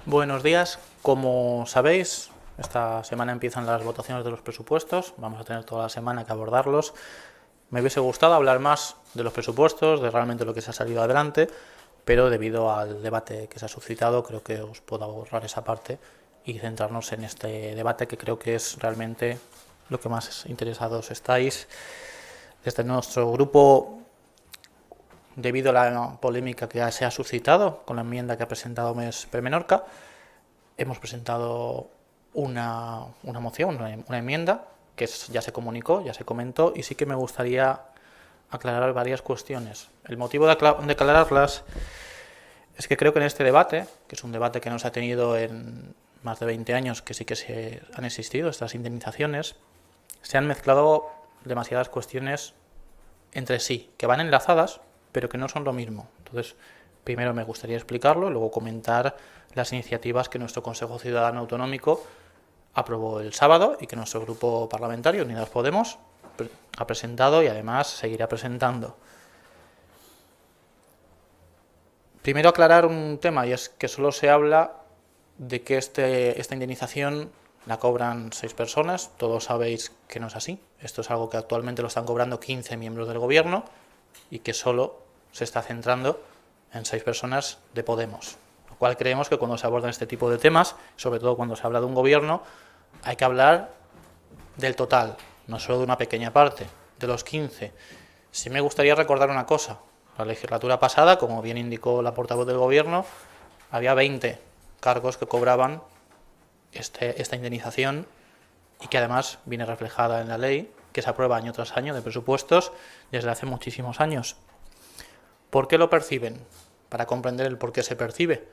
Buenos días. Como sabéis, esta semana empiezan las votaciones de los presupuestos. Vamos a tener toda la semana que abordarlos. Me hubiese gustado hablar más de los presupuestos, de realmente lo que se ha salido adelante, pero debido al debate que se ha suscitado, creo que os puedo ahorrar esa parte y centrarnos en este debate, que creo que es realmente lo que más interesados estáis. Desde nuestro grupo, debido a la polémica que se ha suscitado con la enmienda que ha presentado MES Premenorca, hemos presentado una moción, una enmienda, que ya se comunicó, ya se comentó, y sí que me gustaría aclarar varias cuestiones. El motivo de aclararlas es que creo que en este debate, que es un debate que no se ha tenido en más de 20 años, que sí que se han existido estas indemnizaciones, se han mezclado demasiadas cuestiones entre sí, que van enlazadas, pero que no son lo mismo. Entonces, primero me gustaría explicarlo, luego comentar las iniciativas que nuestro Consejo Ciudadano Autonómico aprobó el sábado y que nuestro grupo parlamentario, Unidas Podemos, ha presentado y además seguirá presentando. Primero aclarar un tema, y es que solo se habla de que esta indemnización la cobran 6 personas. Todos sabéis que no es así. Esto es algo que actualmente lo están cobrando 15 miembros del gobierno y que solo se está centrando en 6 personas de Podemos. Lo cual creemos que cuando se abordan este tipo de temas, sobre todo cuando se habla de un gobierno, hay que hablar del total, no solo de una pequeña parte, de los 15. Sí me gustaría recordar una cosa. La legislatura pasada, como bien indicó la portavoz del gobierno, había 20 cargos que cobraban esta indemnización y que además viene reflejada en la ley que se aprueba año tras año de presupuestos desde hace muchísimos años. ¿Por qué lo perciben? Para comprender el por qué se percibe.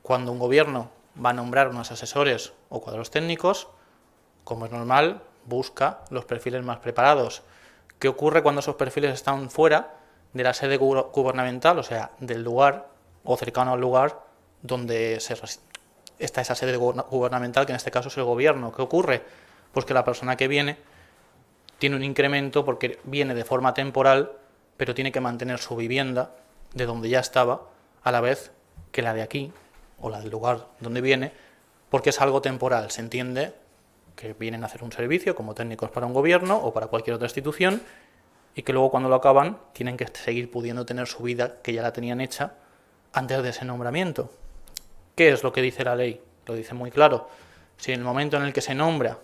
Cuando un gobierno va a nombrar unos asesores o cuadros técnicos, como es normal, busca los perfiles más preparados. ¿Qué ocurre cuando esos perfiles están fuera de la sede gubernamental, o sea, del lugar o cercano al lugar donde está esa sede gubernamental, que en este caso es el gobierno? ¿Qué ocurre? Pues que la persona que viene tiene un incremento porque viene de forma temporal, pero tiene que mantener su vivienda de donde ya estaba, a la vez que la de aquí, o la del lugar donde viene, porque es algo temporal. Se entiende que vienen a hacer un servicio como técnicos para un gobierno o para cualquier otra institución y que luego cuando lo acaban tienen que seguir pudiendo tener su vida que ya la tenían hecha antes de ese nombramiento. ¿Qué es lo que dice la ley? Lo dice muy claro. Si en el momento en el que se nombra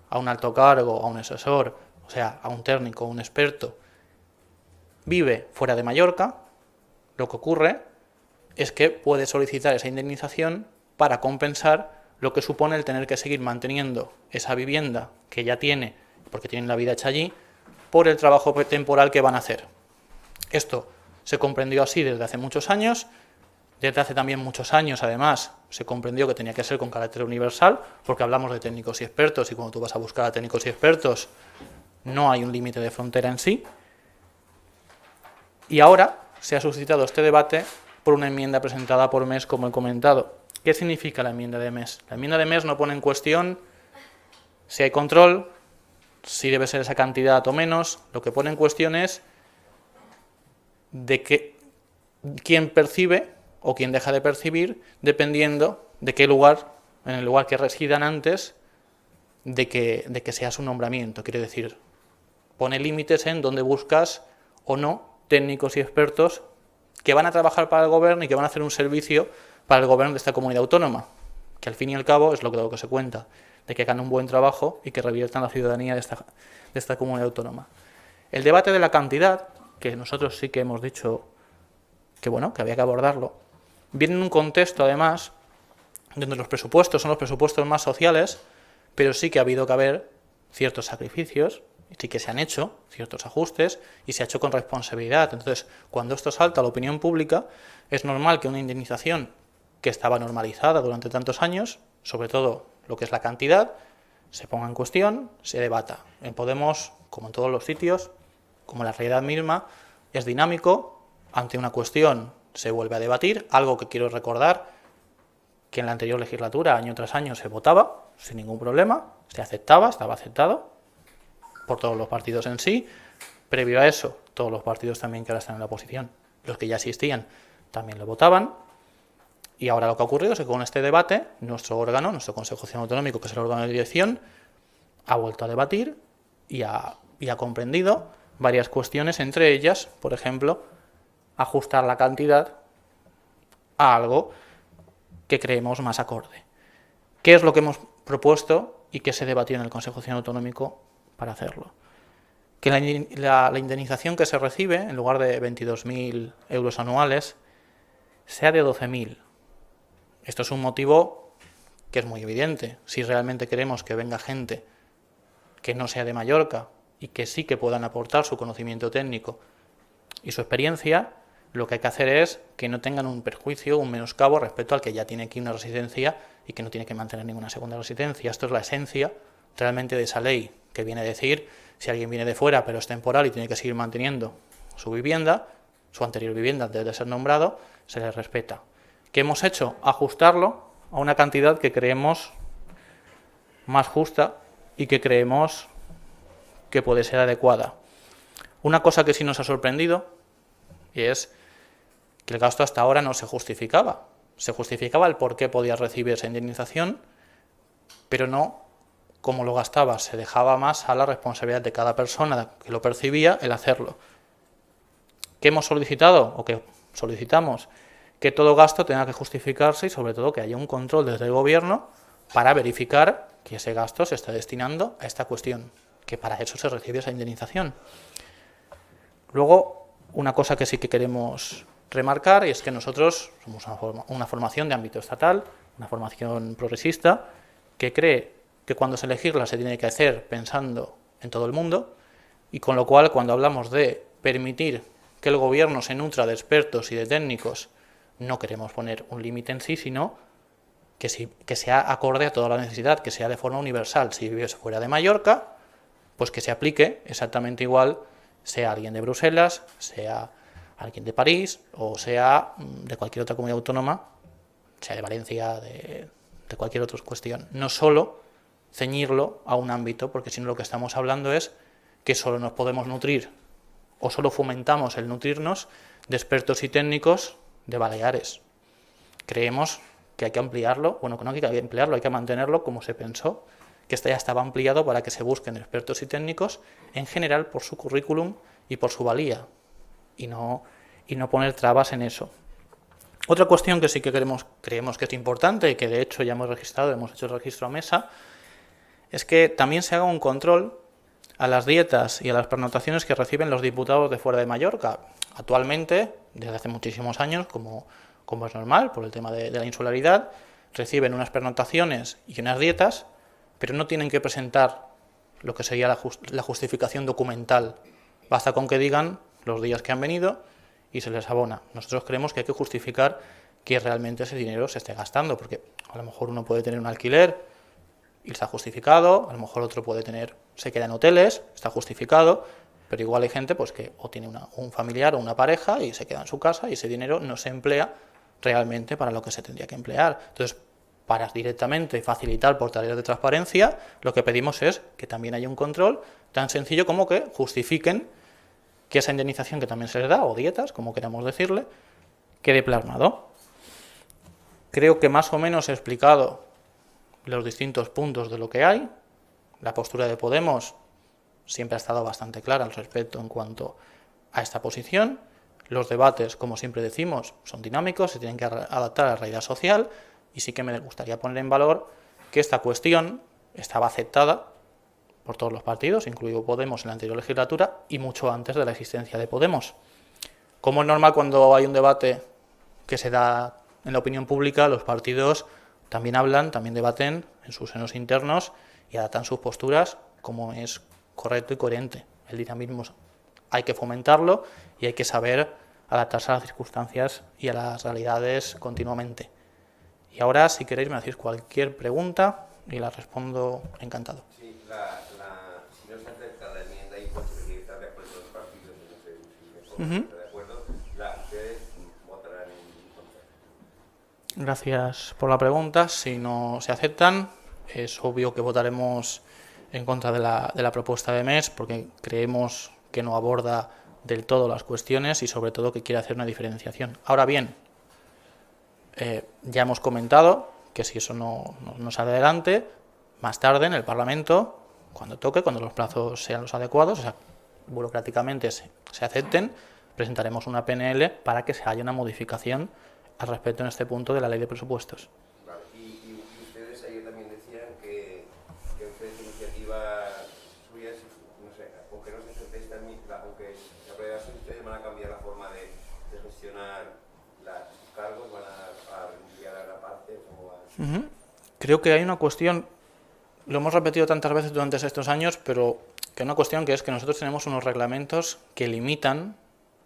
a un alto cargo, a un asesor, o sea, a un técnico, a un experto, vive fuera de Mallorca, lo que ocurre es que puede solicitar esa indemnización para compensar lo que supone el tener que seguir manteniendo esa vivienda que ya tiene, porque tienen la vida hecha allí, por el trabajo temporal que van a hacer. Esto se comprendió así desde hace muchos años. Desde hace también muchos años, además, se comprendió que tenía que ser con carácter universal, porque hablamos de técnicos y expertos, y cuando tú vas a buscar a técnicos y expertos, no hay un límite de frontera en sí. Y ahora se ha suscitado este debate por una enmienda presentada por MES, como he comentado. ¿Qué significa la enmienda de MES? La enmienda de MES no pone en cuestión si hay control, si debe ser esa cantidad o menos. Lo que pone en cuestión es de que quién percibe o quién deja de percibir, dependiendo de qué lugar, en el lugar que residan antes de que sea su nombramiento. Quiere decir, pone límites en donde buscas o no técnicos y expertos que van a trabajar para el gobierno y que van a hacer un servicio para el gobierno de esta comunidad autónoma, que al fin y al cabo es lo que se cuenta, de que hagan un buen trabajo y que reviertan la ciudadanía de esta comunidad autónoma. El debate de la cantidad, que nosotros sí que hemos dicho que había que abordarlo, viene en un contexto, además, donde los presupuestos son los presupuestos más sociales, pero sí que ha habido que haber ciertos sacrificios, sí que se han hecho ciertos ajustes y se ha hecho con responsabilidad. Entonces, cuando esto salta a la opinión pública, es normal que una indemnización que estaba normalizada durante tantos años, sobre todo lo que es la cantidad, se ponga en cuestión, se debata. En Podemos, como en todos los sitios, como la realidad misma, es dinámico. Ante una cuestión se vuelve a debatir, algo que quiero recordar, que en la anterior legislatura, año tras año, se votaba sin ningún problema, se aceptaba, estaba aceptado por todos los partidos en sí. Previo a eso, todos los partidos también que ahora están en la oposición, los que ya existían, también lo votaban. Y ahora lo que ha ocurrido es que con este debate, nuestro órgano, nuestro Consejo Ciudadano Autonómico, que es el órgano de dirección, ha vuelto a debatir y ha comprendido varias cuestiones, entre ellas, por ejemplo, ajustar la cantidad a algo que creemos más acorde. ¿Qué es lo que hemos propuesto y que se debatió en el Consejo Ciudadano Autonómico para hacerlo? Que la indemnización que se recibe, en lugar de 22.000 euros anuales, sea de 12.000. Esto es un motivo que es muy evidente. Si realmente queremos que venga gente que no sea de Mallorca y que sí que puedan aportar su conocimiento técnico y su experiencia, lo que hay que hacer es que no tengan un perjuicio, un menoscabo respecto al que ya tiene aquí una residencia y que no tiene que mantener ninguna segunda residencia. Esto es la esencia realmente de esa ley, que viene a decir, si alguien viene de fuera pero es temporal y tiene que seguir manteniendo su vivienda, su anterior vivienda antes de ser nombrado, se le respeta. ¿Qué hemos hecho? Ajustarlo a una cantidad que creemos más justa y que creemos que puede ser adecuada. Una cosa que sí nos ha sorprendido es que el gasto hasta ahora no se justificaba. Se justificaba el por qué podía recibir esa indemnización, pero no cómo lo gastaba. Se dejaba más a la responsabilidad de cada persona que lo percibía el hacerlo. ¿Qué hemos solicitado o qué solicitamos? Que todo gasto tenga que justificarse y sobre todo que haya un control desde el gobierno para verificar que ese gasto se está destinando a esta cuestión, que para eso se recibe esa indemnización. Luego, una cosa que sí que queremos remarcar es que nosotros somos una formación de ámbito estatal, una formación progresista, que cree que cuando se legisla se tiene que hacer pensando en todo el mundo, y con lo cual cuando hablamos de permitir que el gobierno se nutra de expertos y de técnicos, no queremos poner un límite en sí, sino que sea acorde a toda la necesidad, que sea de forma universal. Si vives fuera de Mallorca, pues que se aplique exactamente igual, sea alguien de Bruselas, sea alguien de París, o sea de cualquier otra comunidad autónoma, sea de Valencia, de cualquier otra cuestión. No solo ceñirlo a un ámbito, porque si no lo que estamos hablando es que solo nos podemos nutrir, o solo fomentamos el nutrirnos de expertos y técnicos de Baleares. Creemos que hay que ampliarlo, bueno, que no hay que ampliarlo, hay que mantenerlo como se pensó, que ya estaba ampliado para que se busquen expertos y técnicos, en general por su currículum y por su valía, y no poner trabas en eso. Otra cuestión que sí que creemos que es importante y que de hecho ya hemos hecho el registro a mesa, es que también se haga un control a las dietas y a las pernotaciones que reciben los diputados de fuera de Mallorca. Actualmente, desde hace muchísimos años, como es normal, por el tema de la insularidad, reciben unas pernotaciones y unas dietas, pero no tienen que presentar lo que sería la justificación documental. Basta con que digan los días que han venido y se les abona. Nosotros creemos que hay que justificar que realmente ese dinero se esté gastando, porque a lo mejor uno puede tener un alquiler y está justificado, a lo mejor otro se queda en hoteles, está justificado, pero igual hay gente pues que o tiene un familiar o una pareja y se queda en su casa y ese dinero no se emplea realmente para lo que se tendría que emplear. Entonces, para directamente facilitar por tareas de transparencia, lo que pedimos es que también haya un control tan sencillo como que justifiquen que esa indemnización que también se les da, o dietas, como queramos decirle, quede plasmado. Creo que más o menos he explicado los distintos puntos de lo que hay. La postura de Podemos siempre ha estado bastante clara al respecto en cuanto a esta posición. Los debates, como siempre decimos, son dinámicos, se tienen que adaptar a la realidad social, y sí que me gustaría poner en valor que esta cuestión estaba aceptada por todos los partidos, incluido Podemos en la anterior legislatura y mucho antes de la existencia de Podemos. Como es normal cuando hay un debate que se da en la opinión pública, los partidos también hablan, también debaten en sus senos internos y adaptan sus posturas como es correcto y coherente. El dinamismo hay que fomentarlo y hay que saber adaptarse a las circunstancias y a las realidades continuamente. Y ahora, si queréis, me hacéis cualquier pregunta y la respondo encantado. Sí, si no se acepta la enmienda y porque está de acuerdo los partidos, no sé si me está de acuerdo, ustedes votarán en contra. Gracias por la pregunta. Si no se aceptan, es obvio que votaremos en contra de la propuesta de MES, porque creemos que no aborda del todo las cuestiones y sobre todo que quiere hacer una diferenciación. Ahora bien, Ya hemos comentado que si eso no sale adelante, más tarde en el Parlamento, cuando toque, cuando los plazos sean los adecuados, o sea, burocráticamente se acepten, presentaremos una PNL para que se haya una modificación al respecto en este punto de la ley de presupuestos. Vale. Y ustedes ayer también decían que ustedes iniciativa suya, no sé, aunque no se acepte esta, aunque se apruebe así, ustedes van a cambiar la forma de gestionar los cargos, van a renunciar a la parte o a... Creo que hay una cuestión, lo hemos repetido tantas veces durante estos años, pero que hay una cuestión que es que nosotros tenemos unos reglamentos que limitan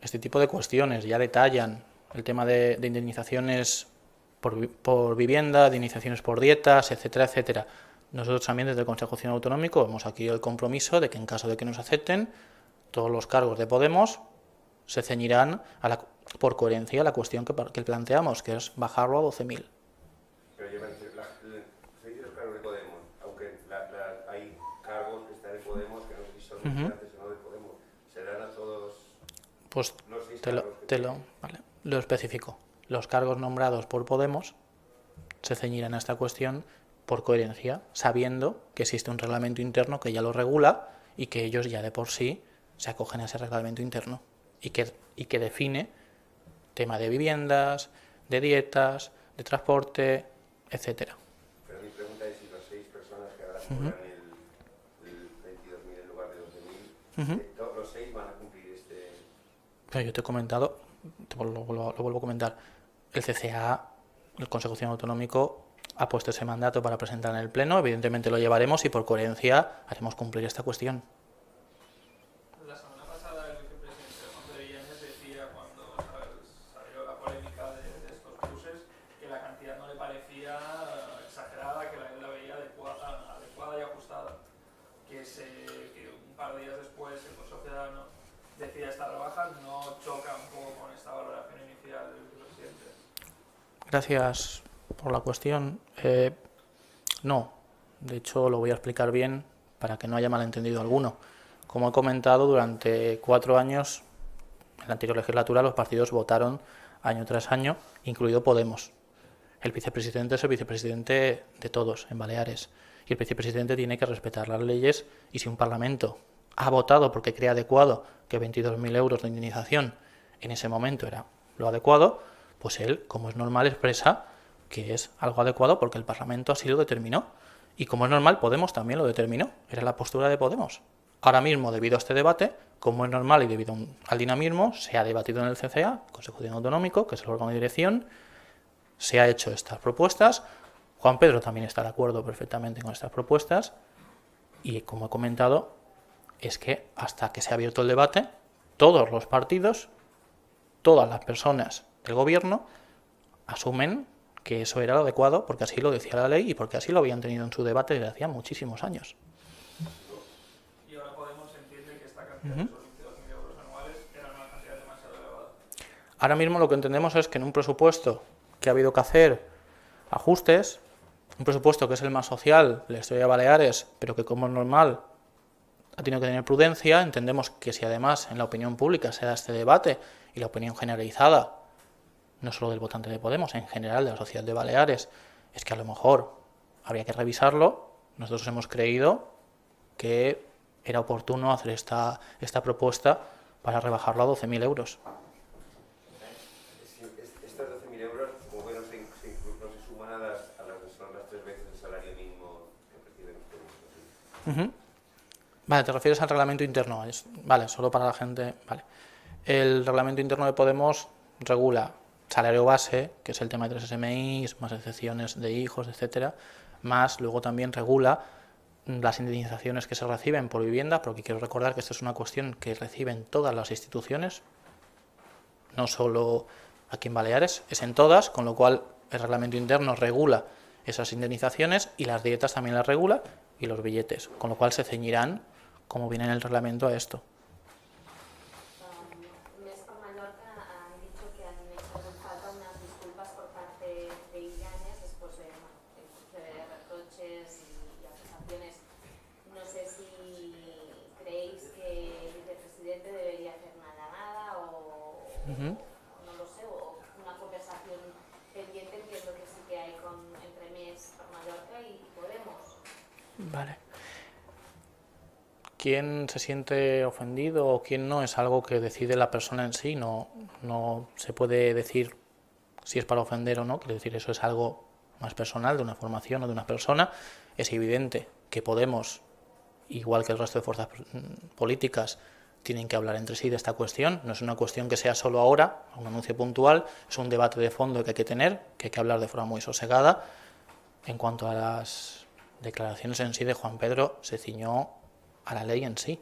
este tipo de cuestiones, ya detallan el tema de indemnizaciones por vivienda, de indemnizaciones por dietas, etcétera, etcétera. Nosotros también desde el Consejo Ciudadano Autonómico hemos adquirido el compromiso de que en caso de que nos acepten, todos los cargos de Podemos se ceñirán por coherencia a la cuestión que planteamos, que es bajarlo a 12.000. Pero yo se dice los cargos de Podemos, aunque hay cargos que están en Podemos que no sé si son militantes o no de Podemos, serán a todos pues los 6 vale, lo especifico. Los cargos nombrados por Podemos se ceñirán a esta cuestión por coherencia, sabiendo que existe un reglamento interno que ya lo regula y que ellos ya de por sí se acogen a ese reglamento interno y que define tema de viviendas, de dietas, de transporte, etcétera. Pero mi pregunta es si las 6 personas que ahora cobran el 22.000 en lugar de 12.000, los 6 van a cumplir este... Pero yo te he comentado, lo vuelvo a comentar, el CCA, el Consejo Ciudadano Autonómico, ha puesto ese mandato para presentar en el Pleno, evidentemente lo llevaremos y por coherencia haremos cumplir esta cuestión. La semana pasada el vicepresidente Juan de Villanes decía, cuando salió la polémica de estos cruces, que la cantidad no le parecía exagerada, que él la veía adecuada y ajustada. Que un par de días después el Consejo Ciudadano decida esta rebaja, ¿no choca un poco con esta valoración inicial del vicepresidente? Gracias por la cuestión. No, de hecho lo voy a explicar bien para que no haya malentendido alguno. Como he comentado, durante 4 años, en la anterior legislatura, los partidos votaron año tras año, incluido Podemos. El vicepresidente es el vicepresidente de todos en Baleares y el vicepresidente tiene que respetar las leyes, y si un parlamento ha votado porque cree adecuado que 22.000 euros de indemnización en ese momento era lo adecuado, pues él, como es normal, expresa que es algo adecuado porque el Parlamento así lo determinó. Y como es normal, Podemos también lo determinó. Era la postura de Podemos. Ahora mismo, debido a este debate, como es normal y debido al dinamismo, se ha debatido en el CCA, Consejo Ciudadano Autonómico, que es el órgano de dirección, se ha hecho estas propuestas. Juan Pedro también está de acuerdo perfectamente con estas propuestas. Y como he comentado, es que hasta que se ha abierto el debate, todos los partidos, todas las personas del gobierno, asumen que eso era lo adecuado porque así lo decía la ley y porque así lo habían tenido en su debate desde hacía muchísimos años. Y ahora Podemos entiende que esta cantidad de esos 22.000 euros anuales era una cantidad demasiado elevada. Ahora mismo lo que entendemos es que en un presupuesto que ha habido que hacer ajustes, un presupuesto que es el más social de la historia de Baleares, pero que como es normal ha tenido que tener prudencia, entendemos que si además en la opinión pública se da este debate y la opinión generalizada, no solo del votante de Podemos, en general de la sociedad de Baleares, es que a lo mejor habría que revisarlo, nosotros hemos creído que era oportuno hacer esta propuesta para rebajarlo a 12.000 euros. Estos 12.000 euros, como que no se suman a las que son las 3 veces el salario mínimo que perciben ustedes. Vale, te refieres al reglamento interno. Vale, solo para la gente. Vale. El reglamento interno de Podemos regula salario base, que es el tema de 3 SMIs, más excepciones de hijos, etcétera, más luego también regula las indemnizaciones que se reciben por vivienda, porque quiero recordar que esto es una cuestión que reciben todas las instituciones, no solo aquí en Baleares, es en todas, con lo cual el reglamento interno regula esas indemnizaciones y las dietas también las regula y los billetes, con lo cual se ceñirán, como viene en el reglamento, a esto. No lo sé, o una conversación pendiente que Vale. ¿Quién se siente ofendido o quién no? Es algo que decide la persona en sí, no se puede decir si es para ofender o no, quiero decir, eso es algo más personal de una formación o de una persona. Es evidente que Podemos, igual que el resto de fuerzas políticas, tienen que hablar entre sí de esta cuestión. No es una cuestión que sea solo ahora, un anuncio puntual, es un debate de fondo que hay que tener, que hay que hablar de forma muy sosegada. En cuanto a las declaraciones en sí de Juan Pedro, se ciñó a la ley en sí.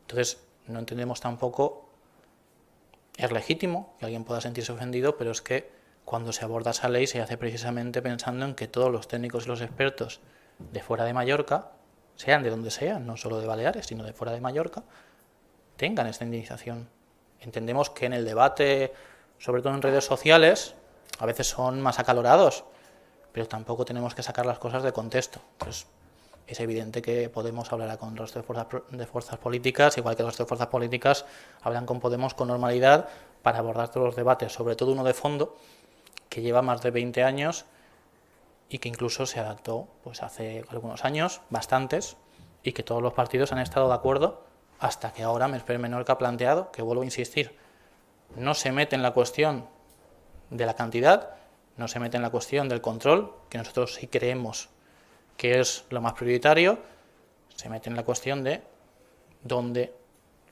Entonces, no entendemos tampoco, es legítimo que alguien pueda sentirse ofendido, pero es que cuando se aborda esa ley se hace precisamente pensando en que todos los técnicos y los expertos de fuera de Mallorca, sean de donde sean, no solo de Baleares, sino de fuera de Mallorca, tengan esta indemnización. Entendemos que en el debate, sobre todo en redes sociales, a veces son más acalorados, pero tampoco tenemos que sacar las cosas de contexto. Entonces, es evidente que Podemos hablará con el resto de fuerzas políticas, igual que el resto de fuerzas políticas hablan con Podemos con normalidad para abordar todos los debates, sobre todo uno de fondo, que lleva más de 20 años y que incluso se adaptó pues hace algunos años, bastantes, y que todos los partidos han estado de acuerdo hasta que ahora Mesper Menorca ha planteado, que vuelvo a insistir, no se mete en la cuestión de la cantidad, no se mete en la cuestión del control, que nosotros sí creemos que es lo más prioritario, se mete en la cuestión de dónde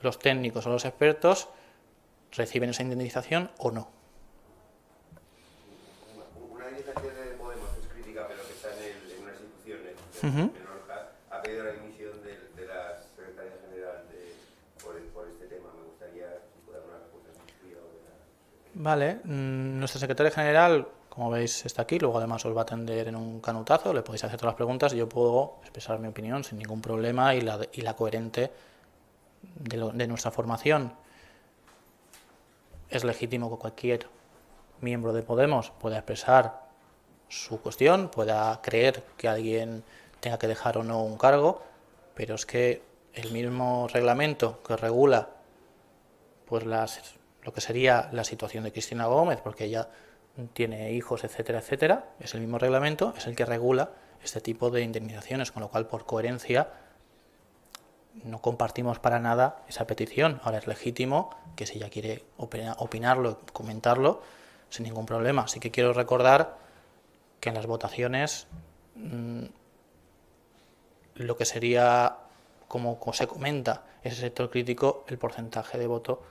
los técnicos o los expertos reciben esa indemnización o no. Una iniciativa de Podemos es crítica, pero que está en unas instituciones, Uh-huh. Menorca, ha pedido la dimisión de la secretaria general por este tema. Me gustaría si puede dar una respuesta suya o de la... Vale, nuestra secretaria general, como veis, está aquí, luego además os va a atender en un canutazo, le podéis hacer todas las preguntas y yo puedo expresar mi opinión sin ningún problema y la coherente de nuestra formación. Es legítimo que cualquier miembro de Podemos pueda expresar su cuestión, pueda creer que alguien tenga que dejar o no un cargo, pero es que el mismo reglamento que regula pues lo que sería la situación de Cristina Gómez, porque ella tiene hijos, etcétera, etcétera, es el mismo reglamento, es el que regula este tipo de indemnizaciones, con lo cual, por coherencia, no compartimos para nada esa petición. Ahora es legítimo que si ella quiere opinarlo, comentarlo, sin ningún problema. Así que quiero recordar que en las votaciones lo que sería, como se comenta, ese sector crítico, el porcentaje de voto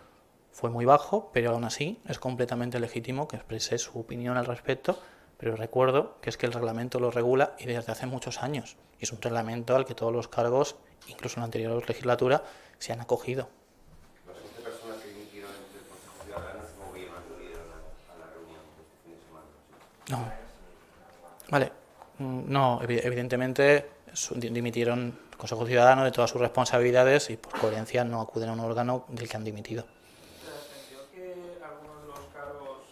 fue muy bajo, pero aún así es completamente legítimo que exprese su opinión al respecto, pero recuerdo que es que el reglamento lo regula y desde hace muchos años, y es un reglamento al que todos los cargos, incluso en la anterior legislatura, se han acogido. Las 11 personas que dimitieron del Consejo Ciudadano supongo que ya no acudieron a la reunión de este fin de semana. ¿Sí? No. Vale. No, evidentemente dimitieron el Consejo Ciudadano de todas sus responsabilidades y por coherencia no acuden a un órgano del que han dimitido. ¿Trascendió que algunos de los cargos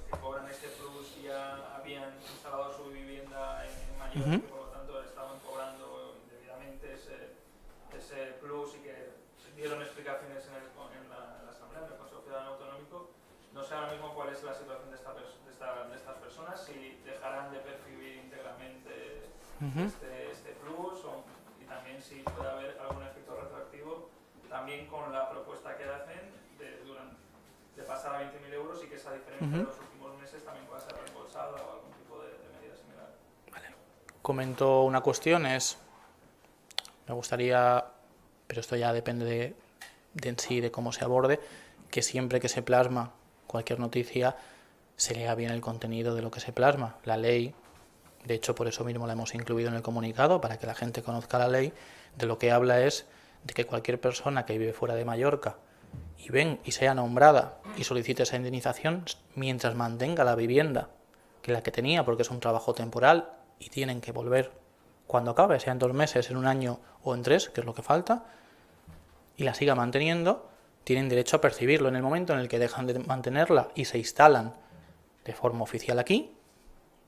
que cobran este plus ya habían instalado su vivienda en Mallorca, Uh-huh. que por lo tanto estaban cobrando indebidamente ese plus y que dieron explicaciones en la Asamblea, en el Consejo Ciudadano Autonómico? No sé ahora mismo cuál es la situación de estas personas, si dejarán de percibir íntegramente Uh-huh. este plus y también si puede haber algún efecto retroactivo también con la propuesta que hacen de pasar a 20.000 euros y que esa diferencia Uh-huh. de los últimos meses también pueda ser reembolsada o algún tipo de medida similar. Comento una cuestión, me gustaría, pero esto ya depende de en sí, de cómo se aborde, que siempre que se plasma cualquier noticia se lea bien el contenido de lo que se plasma. La ley, de hecho por eso mismo la hemos incluido en el comunicado, para que la gente conozca la ley, de lo que habla es de que cualquier persona que vive fuera de Mallorca y sea nombrada y solicite esa indemnización mientras mantenga la vivienda que la que tenía, porque es un trabajo temporal y tienen que volver cuando acabe, sea en 2 meses, en 1 año o en 3, que es lo que falta, y la siga manteniendo, tienen derecho a percibirlo. En el momento en el que dejan de mantenerla y se instalan de forma oficial aquí,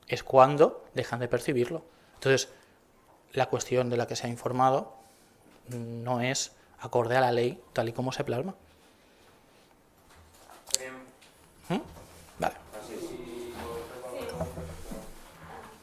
es cuando dejan de percibirlo. Entonces, la cuestión de la que se ha informado no es acorde a la ley tal y como se plasma.